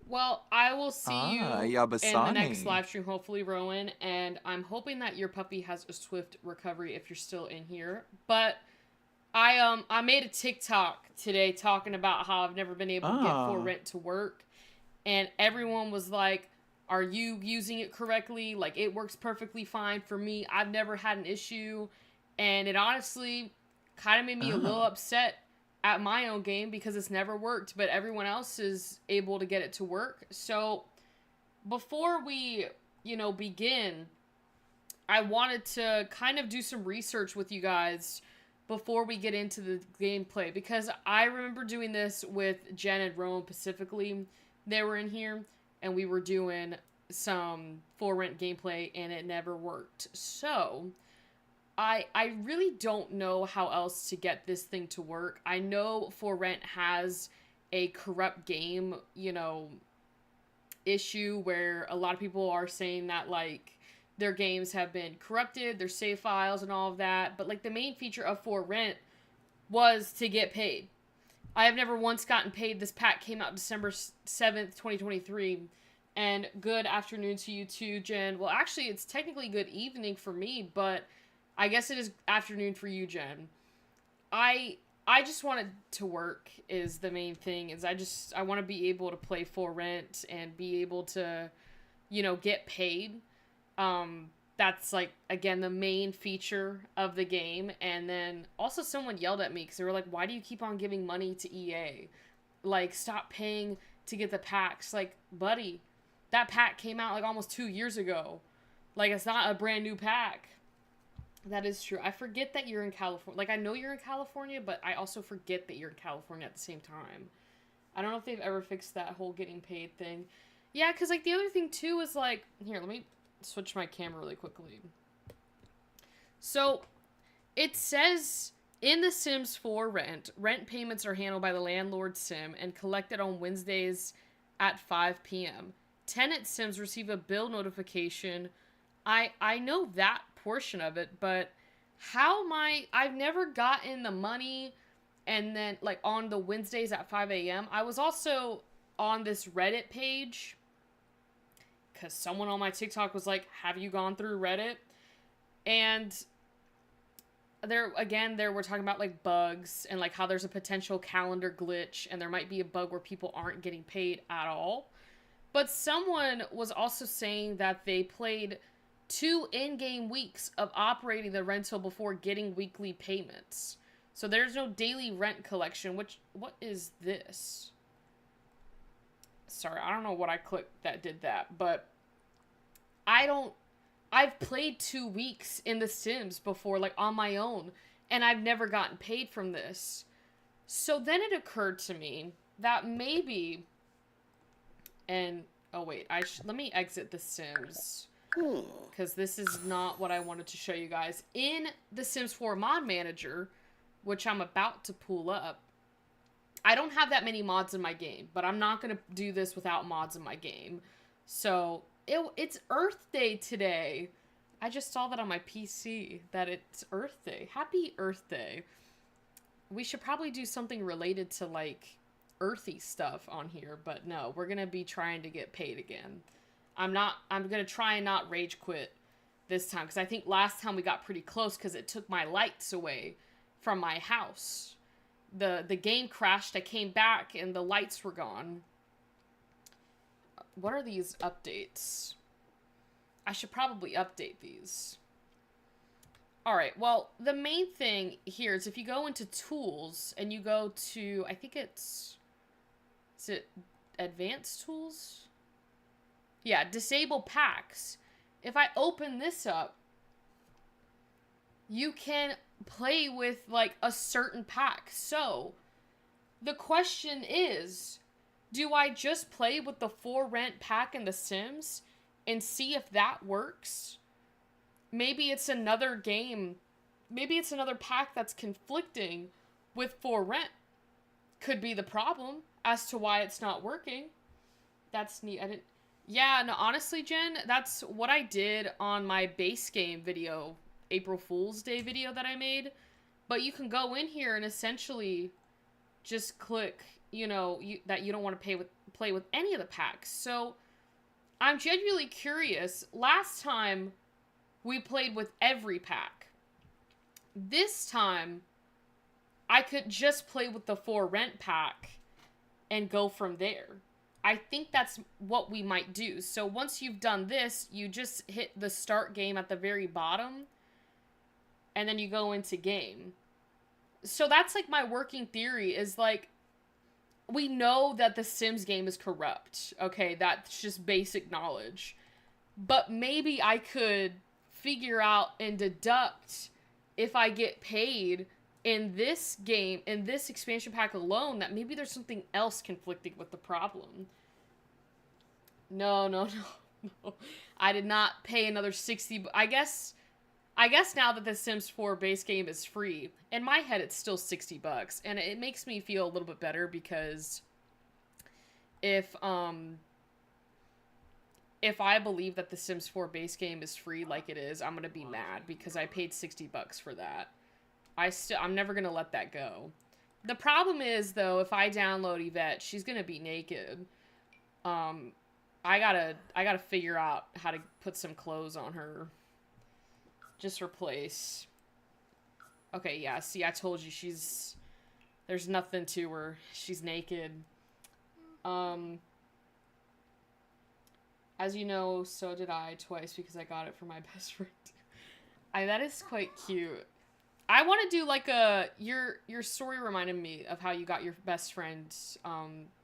Well, I will see you in the next Yabasani. live stream, hopefully, Rowan, and I'm hoping that your puppy has a swift recovery if you're still in here. But I made a TikTok today talking about how I've never been able to get For Ah. Rent to work, and everyone was like, "Are you using it correctly? Like it works perfectly fine for me. I've never had an issue." And it honestly kind of made me a little Ah. upset at my own game because it's never worked, but everyone else is able to get it to work. So, before we, begin, I wanted to kind of do some research with you guys before we get into the gameplay because I remember doing this with Jen and Rowan specifically. They were in here and we were doing some For Rent gameplay and it never worked. So, I really don't know how else to get this thing to work. I know For Rent has a corrupt game, issue where a lot of people are saying that like their games have been corrupted, their save files and all of that. But like the main feature of For Rent was to get paid. I have never once gotten paid. This pack came out December 7th, 2023. And good afternoon to you too, Jen. Well, actually, it's technically good evening for me, but I guess it is afternoon for you, Jen. I I just want it to work is the main thing. Is I want to be able to play For Rent and be able to, get paid. That's like again the main feature of the game. And then also someone yelled at me because they were like, "Why do you keep on giving money to EA? Like stop paying to get the packs." Like, buddy, that pack came out like almost 2 years ago. Like it's not a brand new pack. That is true. I forget that you're in California. Like, I know you're in California, but I also forget that you're in California at the same time. I don't know if they've ever fixed that whole getting paid thing. Yeah, because, like, the other thing, too, is, like... Here, let me switch my camera really quickly. So, it says in The Sims 4 rent payments are handled by the landlord sim and collected on Wednesdays at 5 p.m. Tenant sims receive a bill notification. I know that portion of it, but how am I've never gotten the money and then like on the Wednesdays at 5 a.m. I was also on this Reddit page because someone on my TikTok was like, "Have you gone through Reddit?" And there we're talking about like bugs and like how there's a potential calendar glitch and there might be a bug where people aren't getting paid at all. But someone was also saying that they played 2 in-game weeks of operating the rental before getting weekly payments. So there's no daily rent collection, which what is this? Sorry, I don't know what I clicked that did that, but I don't I've played 2 weeks in The Sims before, like on my own, and I've never gotten paid from this. So then it occurred to me that maybe, and oh wait, let me exit The Sims because this is not what I wanted to show you guys. In The Sims 4 Mod Manager, which I'm about to pull up, I don't have that many mods in my game, but I'm not going to do this without mods in my game. So, it's Earth Day today. I just saw that on my PC, that it's Earth Day. Happy Earth Day. We should probably do something related to, like, earthy stuff on here, but no, we're going to be trying to get paid again. I'm going to try and not rage quit this time, because I think last time we got pretty close because it took my lights away from my house. The game crashed, I came back, and the lights were gone. What are these updates? I should probably update these. Alright, well, the main thing here is if you go into tools and you go to, I think is it advanced tools? Yeah, disable packs. If I open this up, you can play with like a certain pack. So, the question is, do I just play with the For Rent pack in The Sims and see if that works? Maybe it's another game. Maybe it's another pack that's conflicting with For Rent. Could be the problem as to why it's not working. That's neat. I didn't. Yeah, no, honestly, Jen, that's what I did on my base game video, April Fool's Day video that I made. But you can go in here and essentially just click you know, that you don't want to play with any of the packs. So I'm genuinely curious. Last time we played with every pack. This time I could just play with the For Rent pack and go from there. I think that's what we might do. So once you've done this, you just hit the start game at the very bottom and then you go into game. So that's like my working theory is like, we know that the Sims game is corrupt. Okay, that's just basic knowledge. But maybe I could figure out and deduct if I get paid in this game, in this expansion pack alone, that maybe there's something else conflicting with the problem. No, no, no, no. I did not pay another 60. I guess now that the Sims 4 base game is free, in my head it's still $60, and it makes me feel a little bit better because if I believe that the Sims 4 base game is free like it is, I'm gonna be mad because I paid $60 for that. I'm never gonna let that go. The problem is though, if I download Yvette, she's gonna be naked. I gotta figure out how to put some clothes on her. Just replace. Okay, yeah, see, I told you there's nothing to her. She's naked. As you know, so did I twice because I got it for my best friend. That is quite cute. I want to do like your story reminded me of how you got your best friend,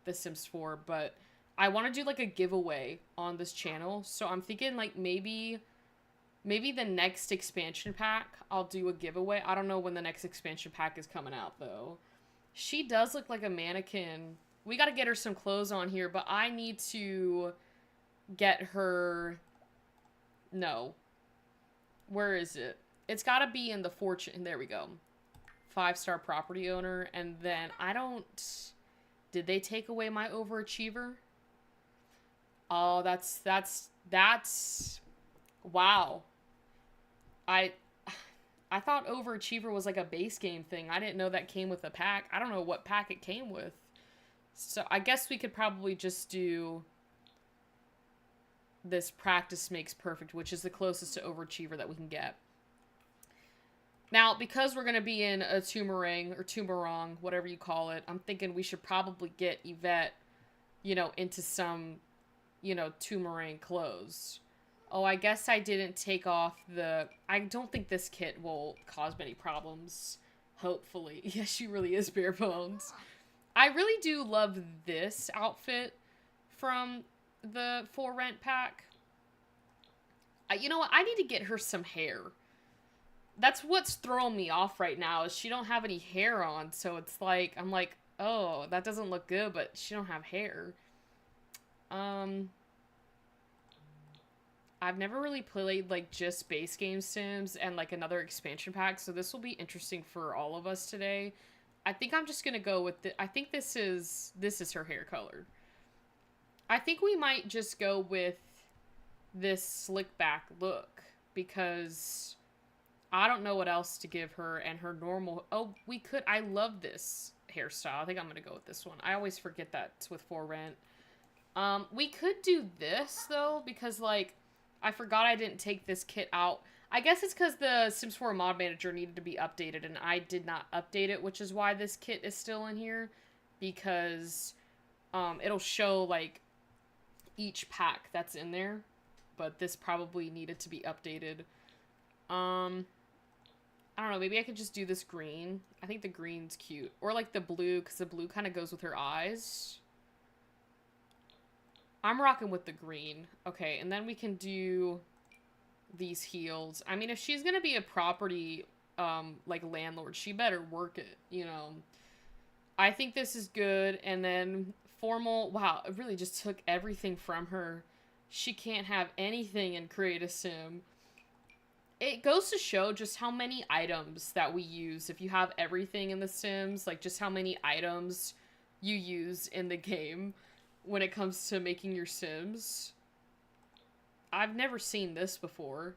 The Sims 4, but I want to do like a giveaway on this channel. So I'm thinking like maybe the next expansion pack, I'll do a giveaway. I don't know when the next expansion pack is coming out, though. She does look like a mannequin. We got to get her some clothes on here, but I need to get her... No. Where is it? It's got to be in the fortune... There we go. 5-star property owner, and then I don't... Did they take away my overachiever? Oh, that's... Wow. I thought Overachiever was like a base game thing. I didn't know that came with a pack. I don't know what pack it came with. So I guess we could probably just do this Practice Makes Perfect, which is the closest to Overachiever that we can get. Now, because we're going to be in a Toomerang, or Toomerang, whatever you call it, I'm thinking we should probably get Yvette, you know, into some, you know, Toomerang clothes. Oh, I guess I didn't take off the... I don't think this kit will cause many problems. Hopefully. Yeah, she really is bare bones. I really do love this outfit from the For Rent pack. You know what? I need to get her some hair. That's what's throwing me off right now, is she don't have any hair on. So it's like, I'm like, oh, that doesn't look good, but she don't have hair. I've never really played, like, just base game Sims and, like, another expansion pack, so this will be interesting for all of us today. I think I'm just gonna go with I think this is her hair color. I think we might just go with this slick back look, because I don't know what else to give her, and her normal... Oh, I love this hairstyle. I think I'm gonna go with this one. I always forget that's with For Rent. We could do this, though, because, like, I forgot I didn't take this kit out. I guess it's because the Sims 4 Mod Manager needed to be updated, and I did not update it, which is why this kit is still in here. Because it'll show, like, each pack that's in there. But this probably needed to be updated. I don't know, maybe I could just do this green. I think the green's cute. Or, like, the blue, because the blue kind of goes with her eyes. I'm rocking with the green. Okay, and then we can do these heels. I mean, if she's gonna be a property, like, landlord, she better work it, you know. I think this is good. And then formal. Wow, it really just took everything from her. She can't have anything in Create a Sim. It goes to show just how many items that we use. If you have everything in The Sims, like, just how many items you use in the game when it comes to making your Sims. I've never seen this before.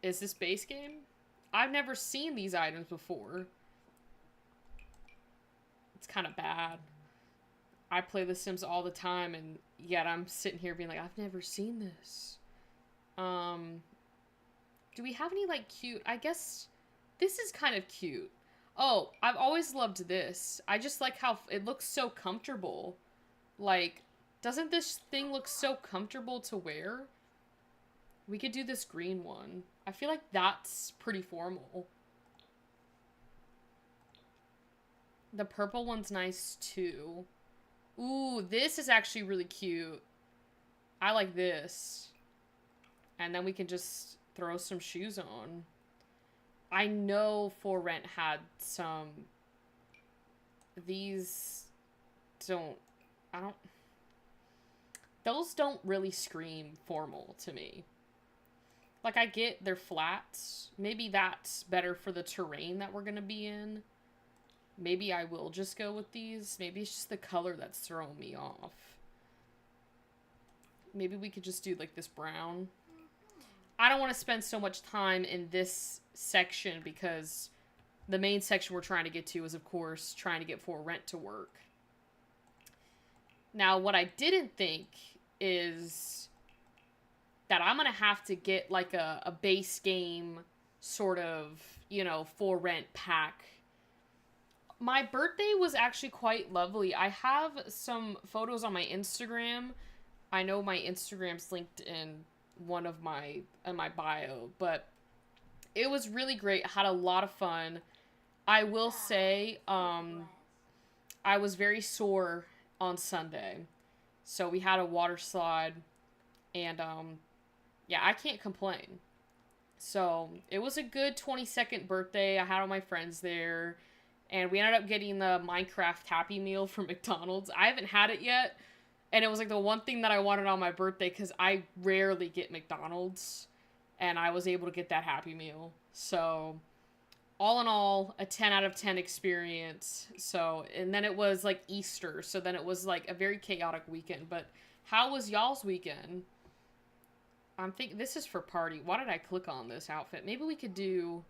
Is this base game? I've never seen these items before. It's kind of bad. I play The Sims all the time, and yet I'm sitting here being like, I've never seen this. Do we have any, like, cute... I guess this is kind of cute. Oh, I've always loved this. I just like how it looks so comfortable. Like, doesn't this thing look so comfortable to wear? We could do this green one. I feel like that's pretty formal. The purple one's nice, too. Ooh, this is actually really cute. I like this. And then we can just throw some shoes on. I know For Rent had some... These don't... Those don't really scream formal to me. Like, I get they're flats. Maybe that's better for the terrain that we're gonna be in. Maybe I will just go with these. Maybe it's just the color that's throwing me off. Maybe we could just do, like, this brown. I don't want to spend so much time in this section because the main section we're trying to get to is, of course, trying to get For Rent to work. Now, what I didn't think is that I'm going to have to get, like, a base game sort of, you know, For Rent pack. My birthday was actually quite lovely. I have some photos on my Instagram. I know my Instagram's linked in one of my bio, but it was really great. I had a lot of fun. I will say, I was very sore on Sunday. So we had a water slide, and yeah, I can't complain. So it was a good 22nd birthday. I had all my friends there. And we ended up getting the Minecraft Happy Meal from McDonald's. I haven't had it yet. And it was like the one thing that I wanted on my birthday because I rarely get McDonald's. And I was able to get that Happy Meal. So, all in all, a 10 out of 10 experience. So, and then it was like Easter. So then it was like a very chaotic weekend. But how was y'all's weekend? I'm thinking, this is for party. Why did I click on this outfit? Maybe we could do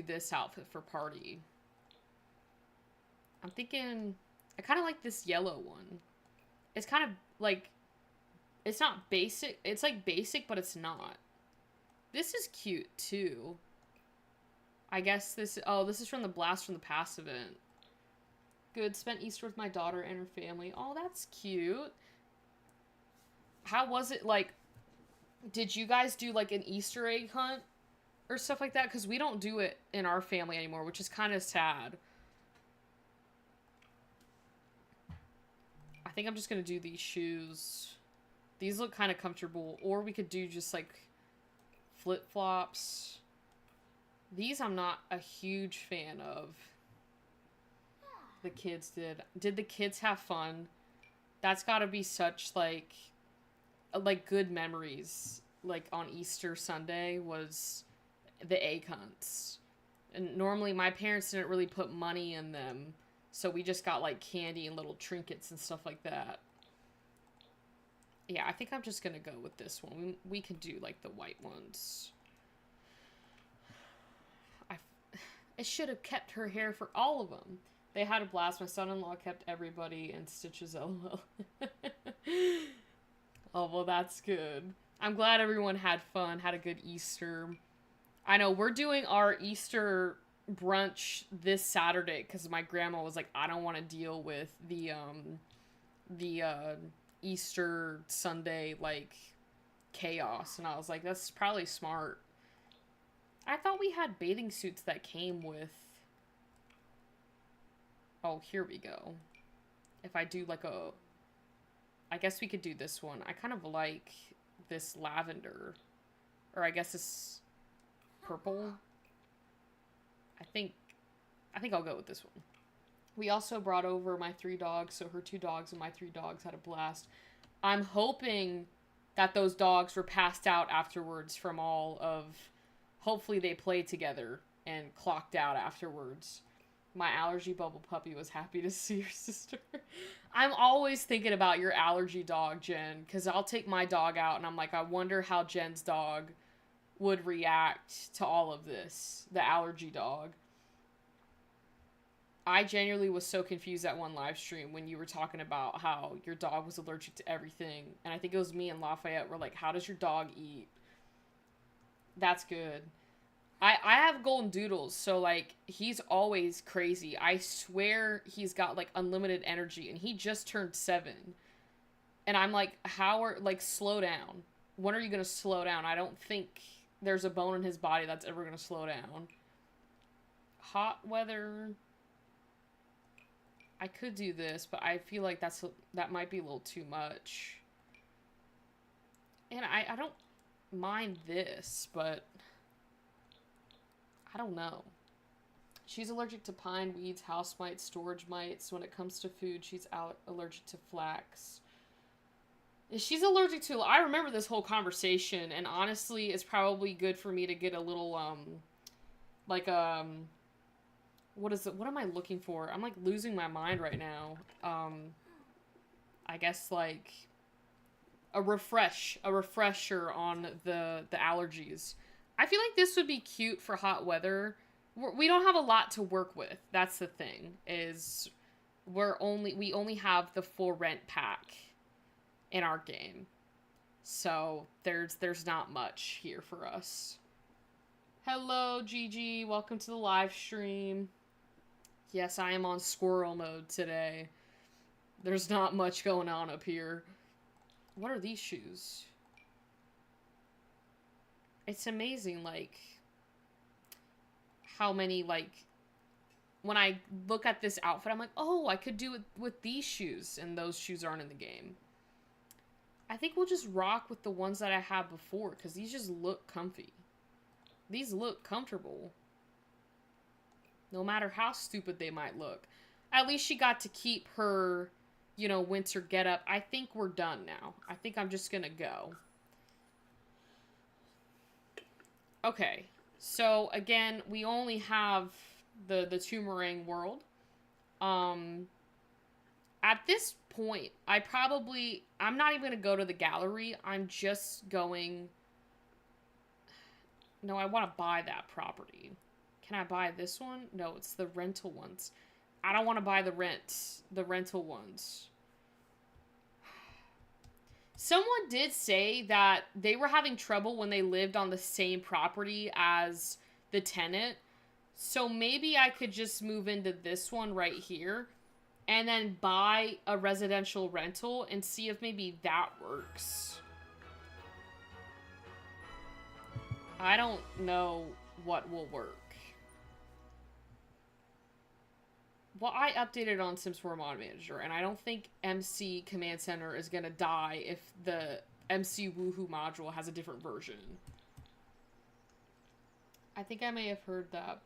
this outfit for party. I'm thinking... I kind of like this yellow one. It's kind of, like... It's not basic. It's, like, basic, but it's not. This is cute, too. I guess this... Oh, this is from the Blast from the Past event. Good. Spent Easter with my daughter and her family. Oh, that's cute. How was it, like... Did you guys do, like, an Easter egg hunt? Or stuff like that, because we don't do it in our family anymore, which is kind of sad. I think I'm just going to do these shoes. These look kind of comfortable, or we could do just, like, flip-flops. These I'm not a huge fan of. The kids did. Did the kids have fun? That's got to be such, like, good memories. Like, on Easter Sunday was... the egg hunts. And normally my parents didn't really put money in them, so we just got like candy and little trinkets and stuff like that. Yeah, I think I'm just gonna go with this one. We could do like the white ones. I should have kept her hair for all of them. They had a blast. My son-in-law kept everybody and Stitches LOL. Oh, well, that's good. I'm glad everyone had fun, had a good Easter. I know, we're doing our Easter brunch this Saturday because my grandma was like, I don't want to deal with the Easter Sunday, like, chaos. And I was like, that's probably smart. I thought we had bathing suits that came with... Oh, here we go. If I do, like, a... I guess we could do this one. I kind of like this lavender. Or I guess this... purple. I think I'll go with this one. We also brought over my 3 dogs, so her 2 dogs and my 3 dogs had a blast. I'm hoping that those dogs were passed out afterwards from all of... Hopefully they played together and clocked out afterwards. My allergy bubble puppy was happy to see your sister. I'm always thinking about your allergy dog, Jen, because I'll take my dog out and I'm like, I wonder how Jen's dog would react to all of this. The allergy dog. I genuinely was so confused at one live stream when you were talking about how your dog was allergic to everything. And I think it was me and Lafayette were like, how does your dog eat? That's good. I have golden doodles, so like he's always crazy. I swear he's got like unlimited energy and he just turned 7. And I'm like, how are like slow down? When are you gonna slow down? I don't think there's a bone in his body that's ever gonna slow down. Hot weather. I could do this, but I feel like that might be a little too much. And I don't mind this, but I don't know. She's allergic to pine weeds, house mites, storage mites. When it comes to food, she's allergic to flax. She's allergic to... I remember this whole conversation, and honestly, it's probably good for me to get a little, what is it? What am I looking for? I'm, like, losing my mind right now. I guess, like, a refresher on the allergies. I feel like this would be cute for hot weather. We don't have a lot to work with. That's the thing, is we only have the full rent pack in our game. So there's not much here for us. Hello, Gigi. Welcome to the live stream. Yes, I am on squirrel mode today. There's not much going on up here. What are these shoes? It's amazing, like, how many, like, when I look at this outfit, I'm like, oh, I could do it with these shoes, and those shoes aren't in the game. I think we'll just rock with the ones that I had before, because these just look comfy. These look comfortable. No matter how stupid they might look. At least she got to keep her, you know, winter getup. I think we're done now. I think I'm just gonna go. Okay. So, again, we only have the Toomerang world. At this point, I'm not even gonna go to the gallery. I'm just going... No, I want to buy that property. Can I buy this one? No, it's the rental ones. I don't want to buy the rental ones. Someone did say that they were having trouble when they lived on the same property as the tenant. So maybe I could just move into this one right here and then buy a residential rental and see if maybe that works. I don't know what will work. Well, I updated on Sims 4 Mod Manager, and I don't think MC Command Center is gonna die if the MC Woohoo module has a different version. I think I may have heard that.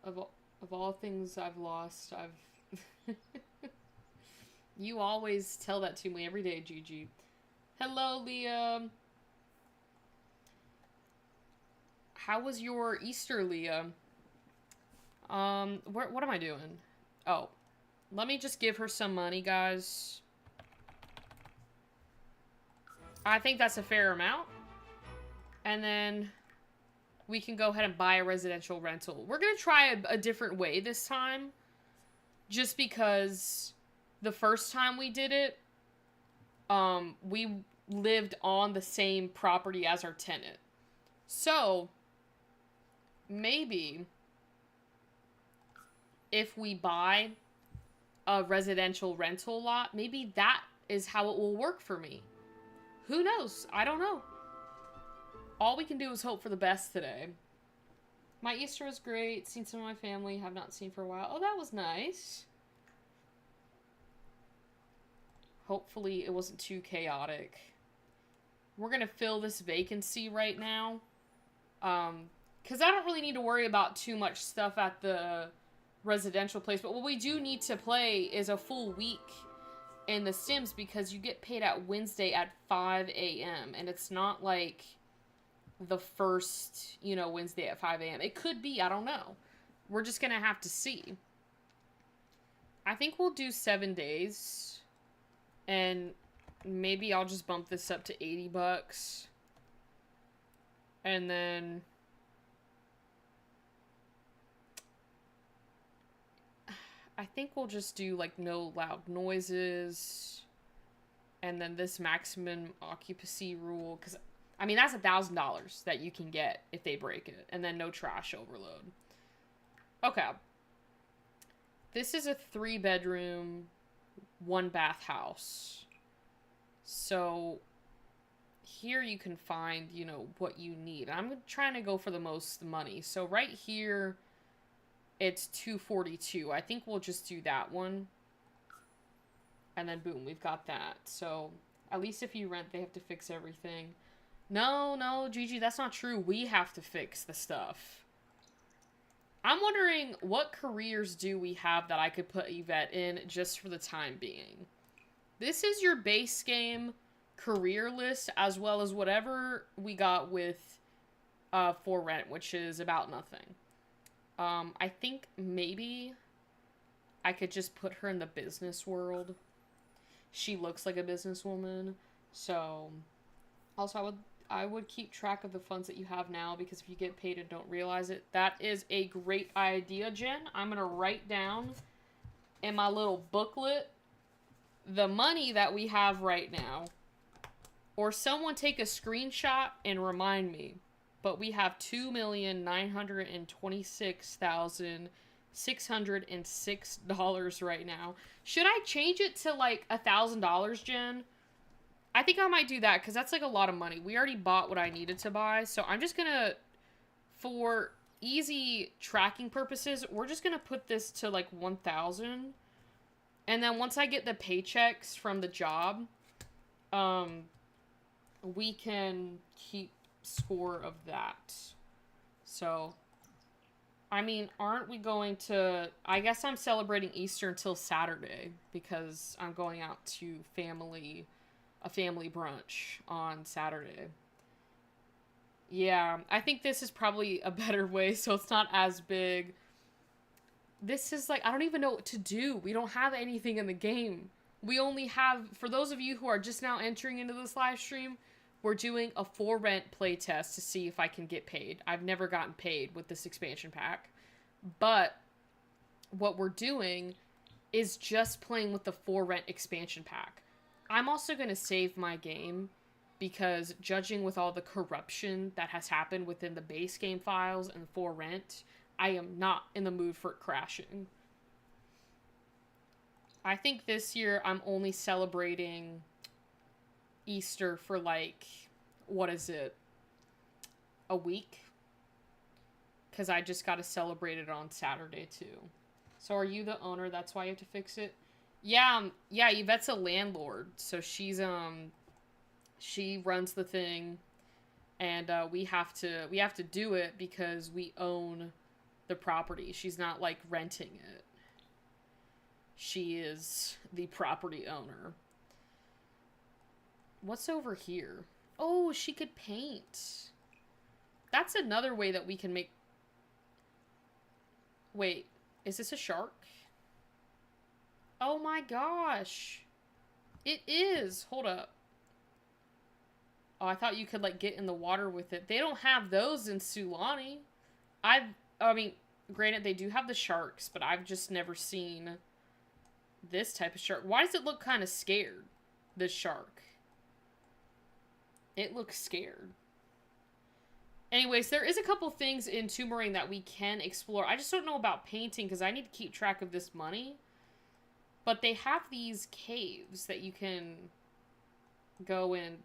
Of all things I've lost, I've... You always tell that to me every day, Gigi. Hello, Leah. How was your Easter, Leah? What am I doing? Oh, let me just give her some money, guys. I think that's a fair amount. And then we can go ahead and buy a residential rental. We're going to try a different way this time. Just because the first time we did it, we lived on the same property as our tenant. So, maybe if we buy a residential rental lot, maybe that is how it will work for me. Who knows? I don't know. All we can do is hope for the best today. My Easter was great. Seen some of my family. Have not seen for a while. Oh, that was nice. Hopefully it wasn't too chaotic. We're going to fill this vacancy right now. Because I don't really need to worry about too much stuff at the residential place. But what we do need to play is a full week in The Sims, because you get paid at Wednesday at 5 a.m. And it's not like the first, you know, Wednesday at 5 a.m. It could be, I don't know. We're just going to have to see. I think we'll do 7 days. And maybe I'll just bump this up to $80. And then... I think we'll just do, like, no loud noises. And then this maximum occupancy rule. Because, I mean, that's $1,000 that you can get if they break it. And then no trash overload. Okay. This is a 3-bedroom, 1-bath house. So here you can find, you know, what you need. I'm trying to go for the most money. So right here, it's $242. I think we'll just do that one. And then boom, we've got that. So at least if you rent, they have to fix everything. No, Gigi, that's not true. We have to fix the stuff. I'm wondering what careers do we have that I could put Yvette in just for the time being. This is your base game career list, as well as whatever we got with For Rent, which is about nothing. I think maybe I could just put her in the business world. She looks like a businesswoman. So, also I would keep track of the funds that you have now, because if you get paid and don't realize it, that is a great idea, Jen. I'm going to write down in my little booklet the money that we have right now. Or someone take a screenshot and remind me. But we have $2,926,606 right now. Should I change it to like $1,000, Jen? I think I might do that because that's like a lot of money. We already bought what I needed to buy. So I'm just going to, for easy tracking purposes, we're just going to put this to like 1,000. And then once I get the paychecks from the job, we can keep score of that. So, I mean, aren't we going to... I guess I'm celebrating Easter until Saturday because I'm going out to a family brunch on Saturday. Yeah, I think this is probably a better way so it's not as big. This is like, I don't even know what to do. We don't have anything in the game. We only have, for those of you who are just now entering into this live stream, we're doing a For Rent playtest to see if I can get paid. I've never gotten paid with this expansion pack. But what we're doing is just playing with the For Rent expansion pack. I'm also going to save my game because judging with all the corruption that has happened within the base game files and For Rent, I am not in the mood for it crashing. I think this year I'm only celebrating Easter for like, what is it, a week? Because I just got to celebrate it on Saturday too. So are you the owner? That's why you have to fix it? Yeah, Yvette's a landlord. So she's, she runs the thing. And we have to do it because we own the property. She's not like renting it. She is the property owner. What's over here? Oh, she could paint. That's another way that we can make... Wait, is this a shark? Oh my gosh. It is. Hold up. Oh, I thought you could, like, get in the water with it. They don't have those in Sulani. I mean, granted, they do have the sharks, but I've just never seen this type of shark. Why does it look kind of scared, this shark? It looks scared. Anyways, there is a couple things in Toomerang that we can explore. I just don't know about painting because I need to keep track of this money. But they have these caves that you can go and,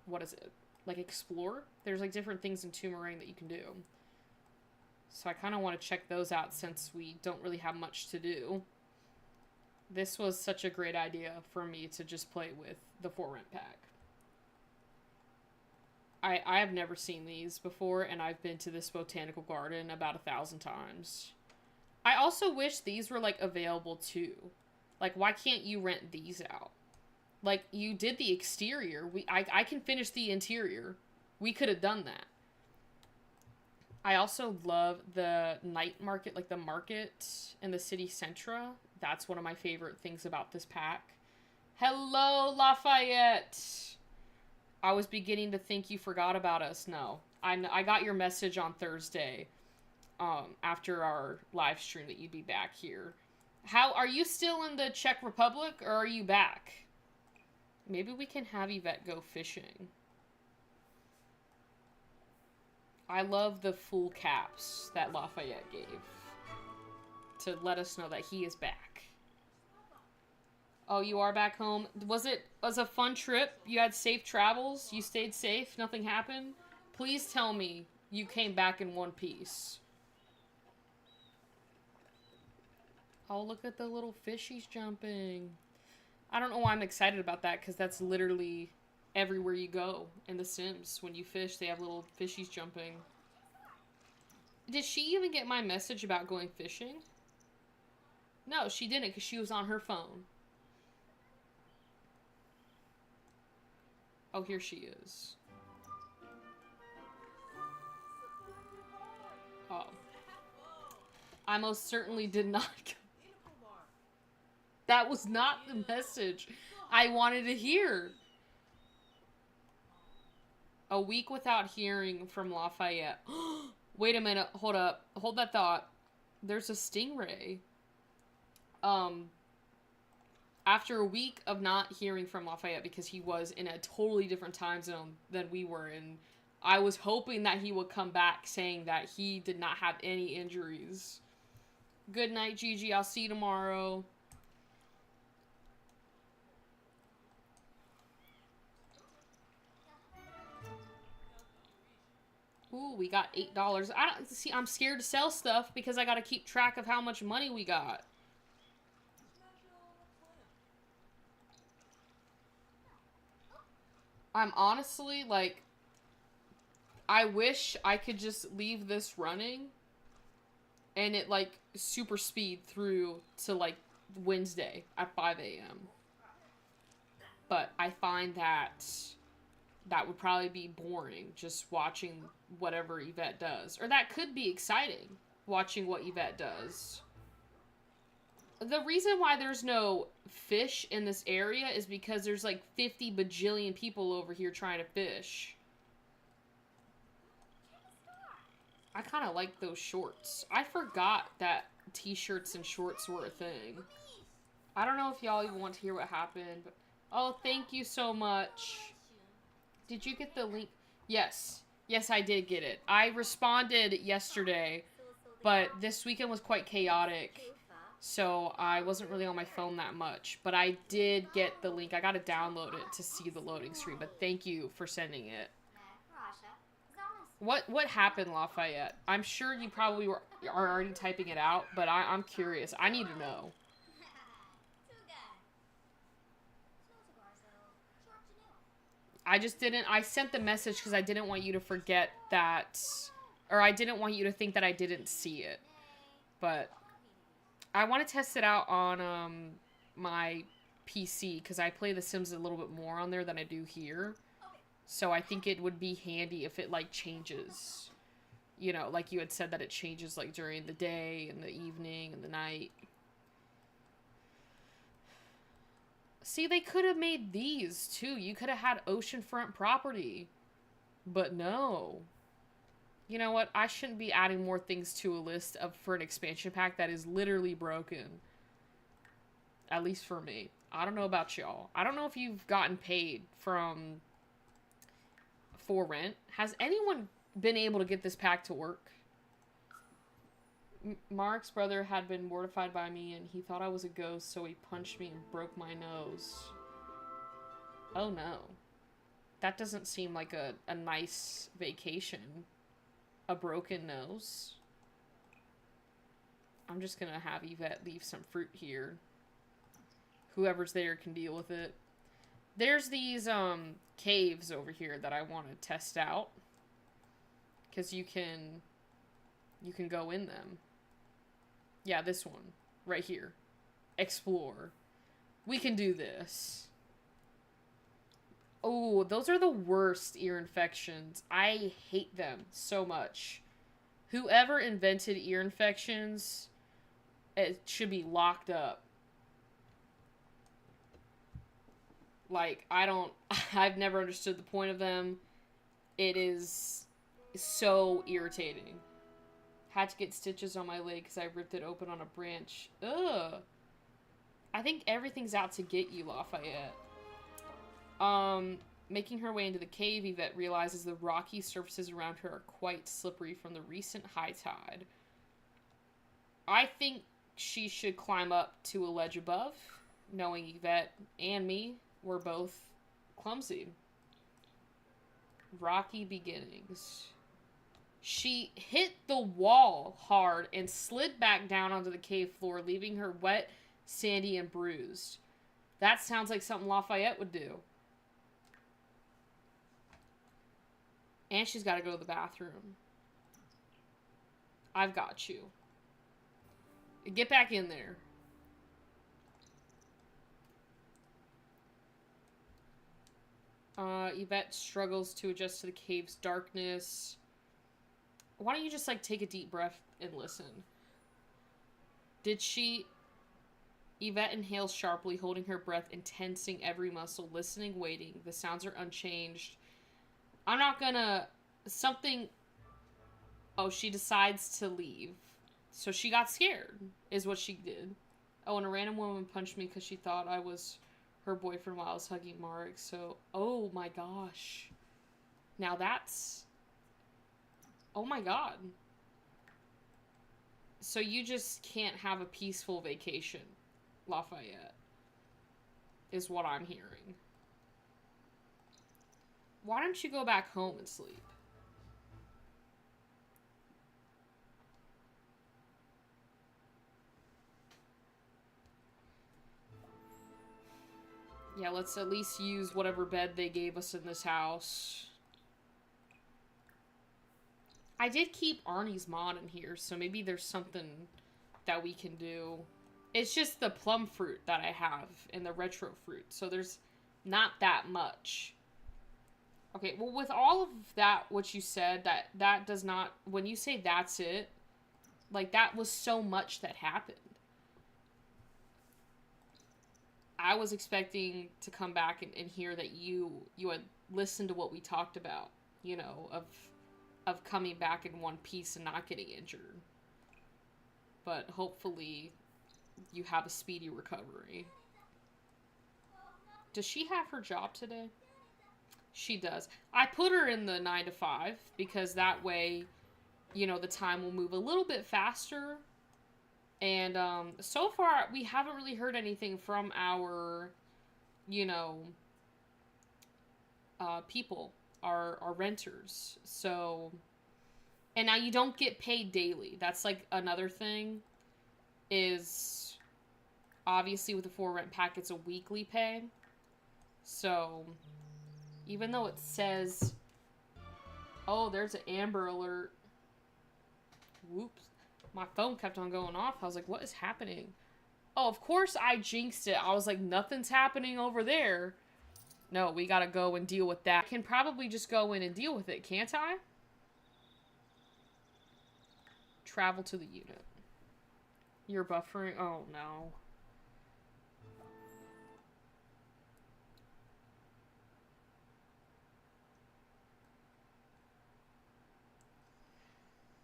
what is it? Like, explore? There's, like, different things in Toomerang that you can do. So I kind of want to check those out since we don't really have much to do. This was such a great idea for me to just play with the For Rent pack. I have never seen these before, and I've been to this botanical garden about 1,000 times. I also wish these were, like, available, too. Like, why can't you rent these out? Like, you did the exterior. I can finish the interior. We could have done that. I also love the night market, like the market in the city centra. That's one of my favorite things about this pack. Hello, Lafayette! I was beginning to think you forgot about us. No. I got your message on Thursday. after our live stream that you'd be back here. How are you still in the Czech Republic or are you back? Maybe we can have Yvette go fishing. I love the full caps that Lafayette gave to let us know that he is back. Oh, you are back home. Was it a fun trip? You had safe travels? You stayed safe? Nothing happened? Please tell me you came back in one piece. Oh, look at the little fishies jumping. I don't know why I'm excited about that, because that's literally everywhere you go in The Sims. When you fish, they have little fishies jumping. Did she even get my message about going fishing? No, she didn't, because she was on her phone. Oh, here she is. Oh. I most certainly did not. That was not the message I wanted to hear. A week without hearing from Lafayette. Wait a minute. Hold up. Hold that thought. There's a stingray. After a week of not hearing from Lafayette because he was in a totally different time zone than we were in, I was hoping that he would come back saying that he did not have any injuries. Good night, Gigi. I'll see you tomorrow. Ooh, we got $8. I don't see. I'm scared to sell stuff because I got to keep track of how much money we got. I'm honestly like, I wish I could just leave this running and it like super speed through to like Wednesday at 5 a.m. But I find that would probably be boring, just watching whatever Yvette does. Or that could be exciting, watching what Yvette does. The reason why there's no fish in this area is because there's like 50 bajillion people over here trying to fish. I kind of like those shorts. I forgot that t-shirts and shorts were a thing. I don't know if y'all even want to hear what happened, but... Oh, thank you so much. Did you get the link? Yes. Yes, I did get it. I responded yesterday, but this weekend was quite chaotic, so I wasn't really on my phone that much. But I did get the link. I got to download it to see the loading screen, but thank you for sending it. What happened, Lafayette? I'm sure you probably are already typing it out, but I'm curious. I need to know. I just didn't, I sent the message because I didn't want you to forget that, or I didn't want you to think that I didn't see it. But I want to test it out on my PC because I play The Sims a little bit more on there than I do here. So I think it would be handy if it like changes. You know, like you had said that it changes like during the day and the evening and the night. See, they could have made these, too. You could have had oceanfront property. But no. You know what? I shouldn't be adding more things to a list for an expansion pack that is literally broken. At least for me. I don't know about y'all. I don't know if you've gotten paid from For Rent. Has anyone been able to get this pack to work? Mark's brother had been mortified by me and he thought I was a ghost, so he punched me and broke my nose. Oh no. That doesn't seem like a nice vacation. A broken nose. I'm just gonna have Yvette leave some fruit here. Whoever's there can deal with it. There's these caves over here that I want to test out. 'Cause you can go in them. Yeah, this one. Right here. Explore. We can do this. Oh, those are the worst ear infections. I hate them so much. Whoever invented ear infections, it should be locked up. Like, I've never understood the point of them. It is so irritating. Had to get stitches on my leg because I ripped it open on a branch. Ugh. I think everything's out to get you, Lafayette. Making her way into the cave, Yvette realizes the rocky surfaces around her are quite slippery from the recent high tide. I think she should climb up to a ledge above, knowing Yvette and me were both clumsy. Rocky beginnings. She hit the wall hard and slid back down onto the cave floor, leaving her wet, sandy, and bruised. That sounds like something Lafayette would do. And she's got to go to the bathroom. I've got you. Get back in there. Yvette struggles to adjust to the cave's darkness. Why don't you just, like, take a deep breath and listen? Did she... Yvette inhales sharply, holding her breath and tensing every muscle, listening, waiting. The sounds are unchanged. I'm not gonna... Something... Oh, she decides to leave. So she got scared, is what she did. Oh, and a random woman punched me because she thought I was her boyfriend while I was hugging Marek. So, oh my gosh. Now that's... Oh my god. So you just can't have a peaceful vacation, Lafayette, is what I'm hearing. Why don't you go back home and sleep? Yeah, let's at least use whatever bed they gave us in this house. I did keep Arnie's mod in here, so maybe there's something that we can do. It's just the plum fruit that I have and the retro fruit, so there's not that much. Okay, well, with all of that, what you said, that does not... When you say that's it, like, that was so much that happened. I was expecting to come back and hear that you had listened to what we talked about, you know, of coming back in one piece and not getting injured. But hopefully you have a speedy recovery. Does she have her job today? She does. I put her in the 9 to 5 because that way, you know, the time will move a little bit faster. And so far, we haven't really heard anything from our, you know, people, our renters. So, and now you don't get paid daily. That's like another thing is obviously with the For Rent pack, it's a weekly pay. So, even though it says, oh, there's an Amber Alert. Whoops. My phone kept on going off. I was like, what is happening? Oh, of course I jinxed it. I was like, nothing's happening over there. No, we gotta go and deal with that. I can probably just go in and deal with it, can't I? Travel to the unit. You're buffering? Oh, no.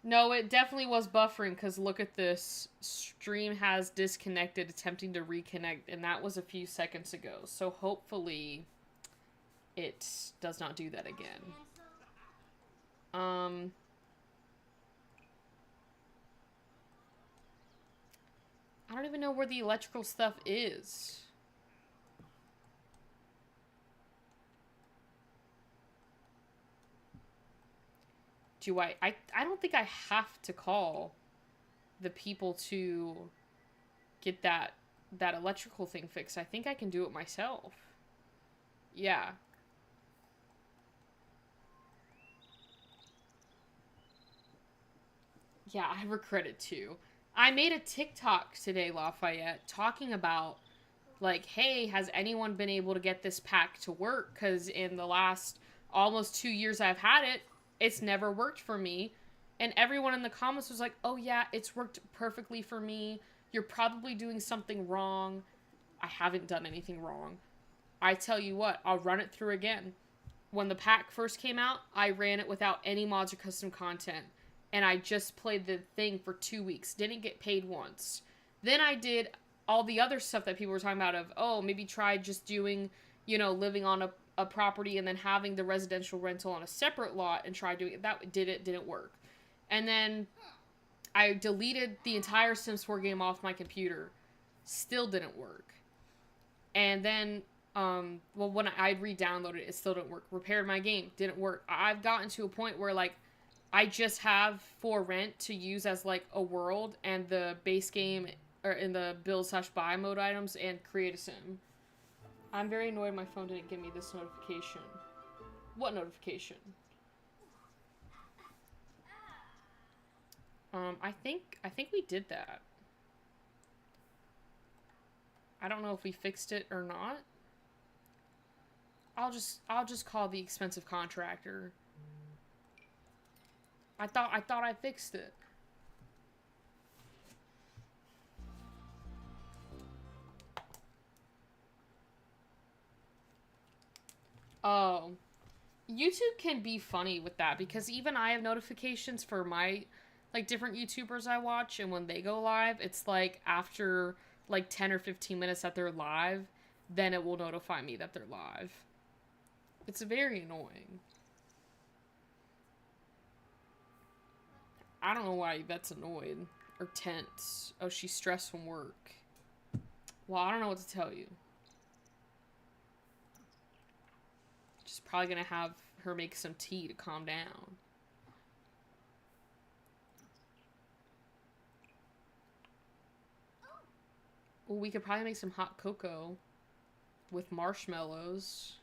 No, it definitely was buffering, because look at this. Stream has disconnected, attempting to reconnect, and that was a few seconds ago. So hopefully it does not do that again. I don't even know where the electrical stuff is. Do I don't think I have to call the people to get that electrical thing fixed. I think I can do it myself. Yeah. Yeah, I regret it too. I made a TikTok today, Lafayette, talking about, like, hey, has anyone been able to get this pack to work? Because in the last almost 2 years I've had it, it's never worked for me. And everyone in the comments was like, oh yeah, it's worked perfectly for me. You're probably doing something wrong. I haven't done anything wrong. I tell you what, I'll run it through again. When the pack first came out, I ran it without any mods or custom content. and I just played the thing for 2 weeks. Didn't get paid once. Then I did all the other stuff that people were talking about of, oh, maybe try just doing, living on a property and then having the residential rental on a separate lot and try doing it. That didn't work. And then I deleted the entire Sims 4 game off my computer. Still didn't work. And then, when I re-downloaded it, it still didn't work. Repaired my game, didn't work. I've gotten to a point where, like, I just have For Rent to use as, like, a world and the base game, or in the build/buy mode items, and create a sim. I'm very annoyed my phone didn't give me this notification. What notification? I think we did that. I don't know if we fixed it or not. I'll just call the expensive contractor. I thought I fixed it. Oh. YouTube can be funny with that because even I have notifications for my, like, different YouTubers I watch, and when they go live, it's like after like 10 or 15 minutes that they're live, then it will notify me that they're live. It's very annoying. I don't know why Yvette's annoyed or tense. Oh, she's stressed from work. Well, I don't know what to tell you. Just probably gonna have her make some tea to calm down. Well, we could probably make some hot cocoa with marshmallows.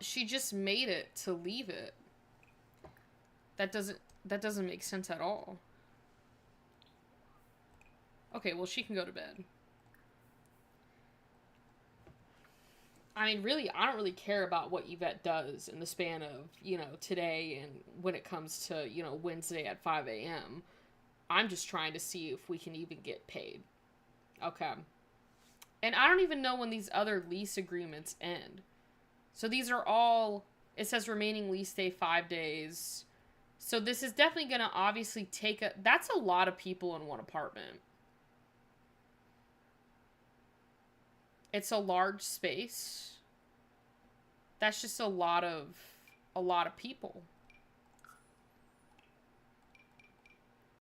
She just made it to leave it. That doesn't make sense at all. Okay, well, she can go to bed. I mean, really, I don't really care about what Yvette does in the span of, today and when it comes to, Wednesday at 5 a.m. I'm just trying to see if we can even get paid. Okay. And I don't even know when these other lease agreements end. So these are all, it says remaining lease day 5 days. So this is definitely going to obviously take that's a lot of people in one apartment. It's a large space. That's just a lot of people.